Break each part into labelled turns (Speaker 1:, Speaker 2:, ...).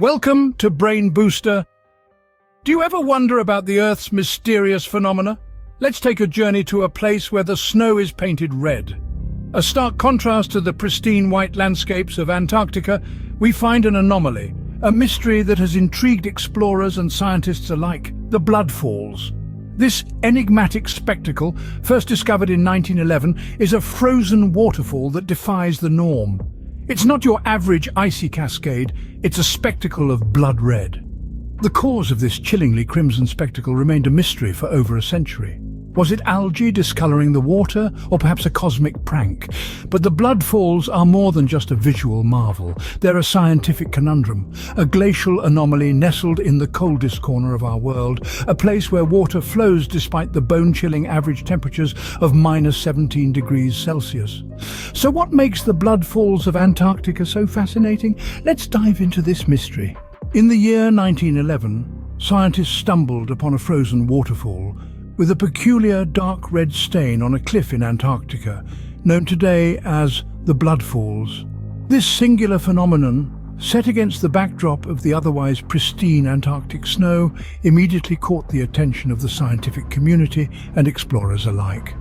Speaker 1: Welcome to Brain Booster. Do you ever wonder about the Earth's mysterious phenomena? Let's take a journey to a place where the snow is painted red. A stark contrast to the pristine white landscapes of Antarctica, we find an anomaly, a mystery that has intrigued explorers and scientists alike, the blood falls. This enigmatic spectacle, first discovered in 1911, is a frozen waterfall that defies the norm. It's not your average icy cascade, it's a spectacle of blood red. The cause of this chillingly crimson spectacle remained a mystery for over a century. Was it algae discoloring the water, or perhaps a cosmic prank? But the blood falls are more than just a visual marvel. They're a scientific conundrum, a glacial anomaly nestled in the coldest corner of our world, a place where water flows despite the bone-chilling average temperatures of -17 degrees Celsius. So what makes the blood falls of Antarctica so fascinating? Let's dive into this mystery. In the year 1911, scientists stumbled upon a frozen waterfall with a peculiar dark red stain on a cliff in Antarctica, known today as the blood falls. This singular phenomenon, set against the backdrop of the otherwise pristine Antarctic snow, immediately caught the attention of the scientific community and explorers alike.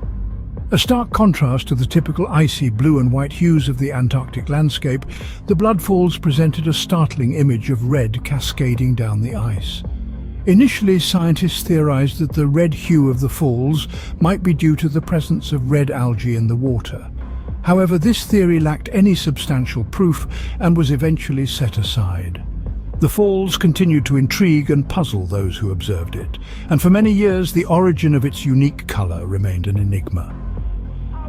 Speaker 1: A stark contrast to the typical icy blue and white hues of the Antarctic landscape, the blood falls presented a startling image of red cascading down the ice. Initially, scientists theorized that the red hue of the falls might be due to the presence of red algae in the water. However, this theory lacked any substantial proof and was eventually set aside. The falls continued to intrigue and puzzle those who observed it, and for many years the origin of its unique color remained an enigma.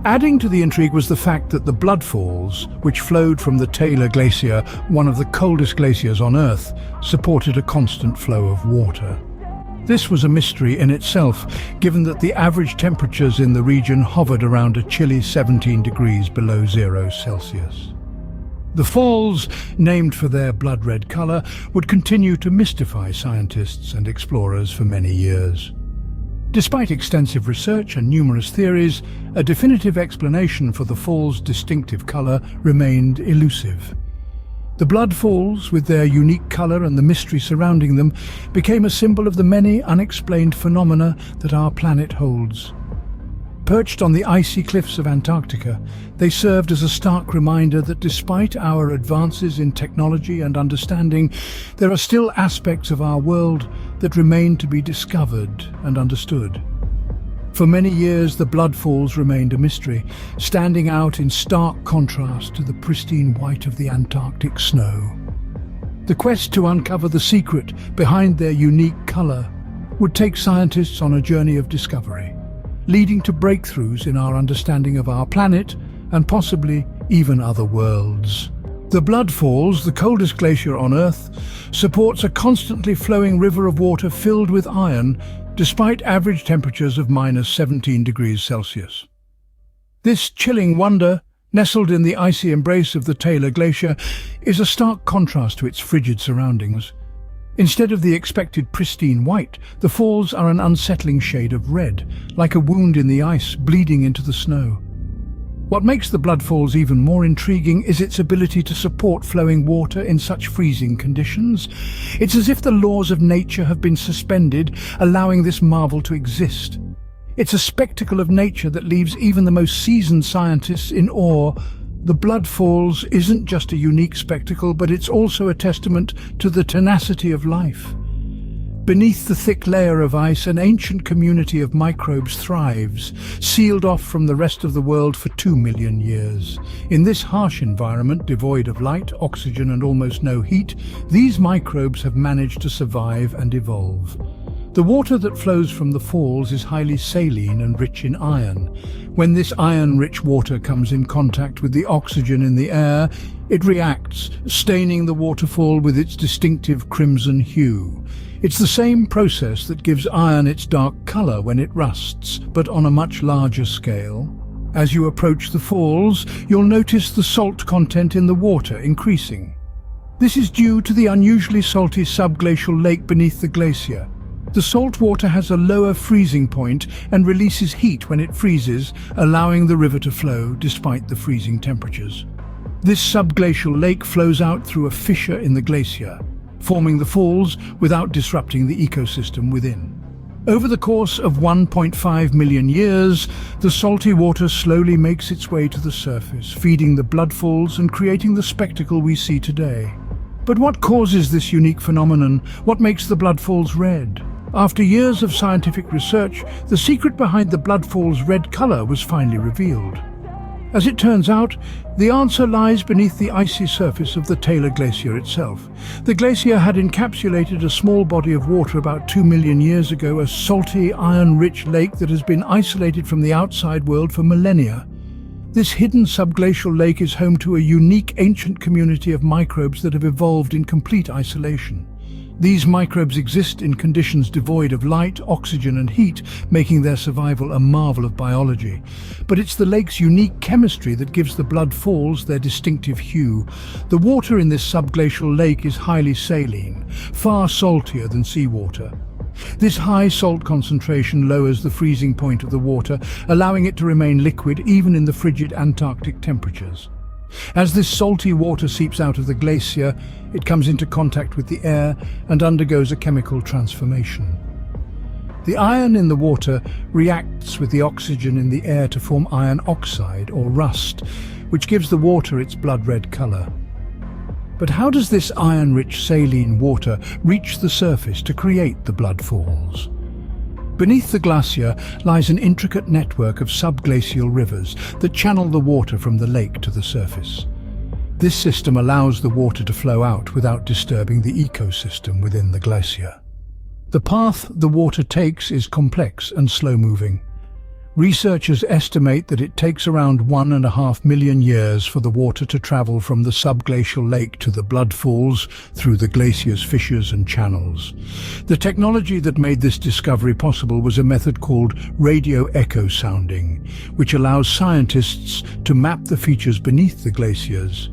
Speaker 1: Adding to the intrigue was the fact that the blood falls, which flowed from the Taylor Glacier, one of the coldest glaciers on Earth, supported a constant flow of water. This was a mystery in itself, given that the average temperatures in the region hovered around a chilly 17 degrees below 0 Celsius. The falls, named for their blood-red color, would continue to mystify scientists and explorers for many years. Despite extensive research and numerous theories, a definitive explanation for the falls' distinctive color remained elusive. The blood falls, with their unique color and the mystery surrounding them, became a symbol of the many unexplained phenomena that our planet holds. Perched on the icy cliffs of Antarctica, they served as a stark reminder that despite our advances in technology and understanding, there are still aspects of our world that remain to be discovered and understood. For many years, the blood falls remained a mystery, standing out in stark contrast to the pristine white of the Antarctic snow. The quest to uncover the secret behind their unique color would take scientists on a journey of discovery, leading to breakthroughs in our understanding of our planet and possibly even other worlds. The blood falls, the coldest glacier on Earth, supports a constantly flowing river of water filled with iron despite average temperatures of -17 degrees Celsius. This chilling wonder, nestled in the icy embrace of the Taylor Glacier, is a stark contrast to its frigid surroundings. Instead of the expected pristine white, the falls are an unsettling shade of red, like a wound in the ice bleeding into the snow. What makes the blood falls even more intriguing is its ability to support flowing water in such freezing conditions. It's as if the laws of nature have been suspended, allowing this marvel to exist. It's a spectacle of nature that leaves even the most seasoned scientists in awe. The blood falls isn't just a unique spectacle, but it's also a testament to the tenacity of life. Beneath the thick layer of ice, an ancient community of microbes thrives, sealed off from the rest of the world for 2 million years. In this harsh environment, devoid of light, oxygen, and almost no heat, these microbes have managed to survive and evolve. The water that flows from the falls is highly saline and rich in iron. When this iron-rich water comes in contact with the oxygen in the air, it reacts, staining the waterfall with its distinctive crimson hue. It's the same process that gives iron its dark color when it rusts, but on a much larger scale. As you approach the falls, you'll notice the salt content in the water increasing. This is due to the unusually salty subglacial lake beneath the glacier. The salt water has a lower freezing point and releases heat when it freezes, allowing the river to flow despite the freezing temperatures. This subglacial lake flows out through a fissure in the glacier, forming the falls without disrupting the ecosystem within. Over the course of 1.5 million years, the salty water slowly makes its way to the surface, feeding the blood falls and creating the spectacle we see today. But what causes this unique phenomenon? What makes the blood falls red? After years of scientific research, the secret behind the blood fall's red color was finally revealed. As it turns out, the answer lies beneath the icy surface of the Taylor Glacier itself. The glacier had encapsulated a small body of water about 2 million years ago, a salty, iron-rich lake that has been isolated from the outside world for millennia. This hidden subglacial lake is home to a unique ancient community of microbes that have evolved in complete isolation. These microbes exist in conditions devoid of light, oxygen and heat, making their survival a marvel of biology. But it's the lake's unique chemistry that gives the blood falls their distinctive hue. The water in this subglacial lake is highly saline, far saltier than seawater. This high salt concentration lowers the freezing point of the water, allowing it to remain liquid even in the frigid Antarctic temperatures. As this salty water seeps out of the glacier, it comes into contact with the air and undergoes a chemical transformation. The iron in the water reacts with the oxygen in the air to form iron oxide, or rust, which gives the water its blood-red color. But how does this iron-rich saline water reach the surface to create the blood falls? Beneath the glacier lies an intricate network of subglacial rivers that channel the water from the lake to the surface. This system allows the water to flow out without disturbing the ecosystem within the glacier. The path the water takes is complex and slow-moving. Researchers estimate that it takes around 1.5 million years for the water to travel from the subglacial lake to the blood falls through the glacier's fissures and channels. The technology that made this discovery possible was a method called radio echo sounding, which allows scientists to map the features beneath the glaciers.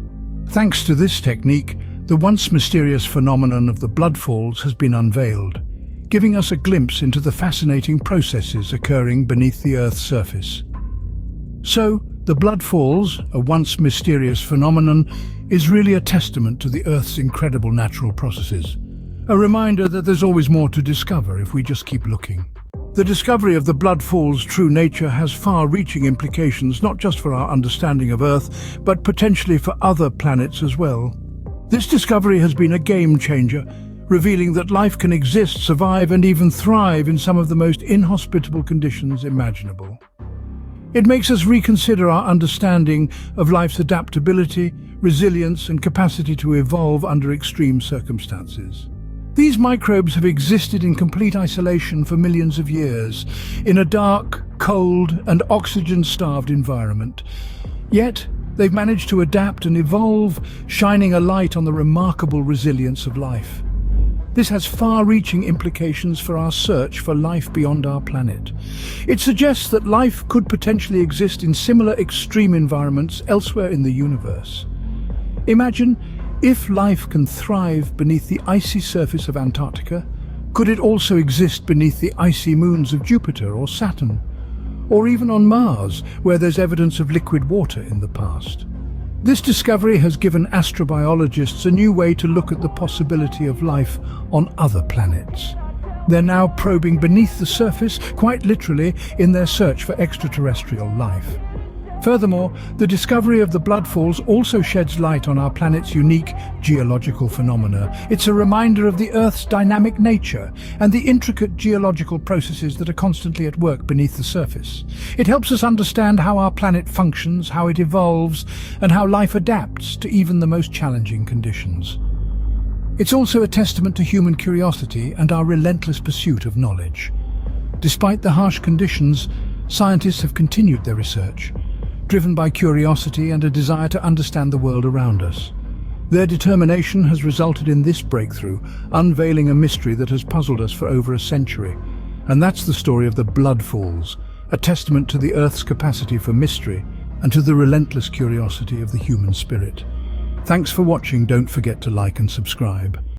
Speaker 1: Thanks to this technique, the once mysterious phenomenon of the blood falls has been unveiled, giving us a glimpse into the fascinating processes occurring beneath the Earth's surface. So, the blood falls, a once mysterious phenomenon, is really a testament to the Earth's incredible natural processes. A reminder that there's always more to discover if we just keep looking. The discovery of the blood fall's true nature has far-reaching implications not just for our understanding of Earth, but potentially for other planets as well. This discovery has been a game-changer, revealing that life can exist, survive and even thrive in some of the most inhospitable conditions imaginable. It makes us reconsider our understanding of life's adaptability, resilience and capacity to evolve under extreme circumstances. These microbes have existed in complete isolation for millions of years, in a dark, cold and oxygen-starved environment. Yet, they've managed to adapt and evolve, shining a light on the remarkable resilience of life. This has far-reaching implications for our search for life beyond our planet. It suggests that life could potentially exist in similar extreme environments elsewhere in the universe. Imagine, if life can thrive beneath the icy surface of Antarctica, could it also exist beneath the icy moons of Jupiter or Saturn? Or even on Mars, where there's evidence of liquid water in the past? This discovery has given astrobiologists a new way to look at the possibility of life on other planets. They're now probing beneath the surface, quite literally, in their search for extraterrestrial life. Furthermore, the discovery of the blood falls also sheds light on our planet's unique geological phenomena. It's a reminder of the Earth's dynamic nature and the intricate geological processes that are constantly at work beneath the surface. It helps us understand how our planet functions, how it evolves, and how life adapts to even the most challenging conditions. It's also a testament to human curiosity and our relentless pursuit of knowledge. Despite the harsh conditions, scientists have continued their research, driven by curiosity and a desire to understand the world around us. Their determination has resulted in this breakthrough, unveiling a mystery that has puzzled us for over a century. And that's the story of the blood falls, a testament to the Earth's capacity for mystery and to the relentless curiosity of the human spirit. Thanks for watching. Don't forget to like and subscribe.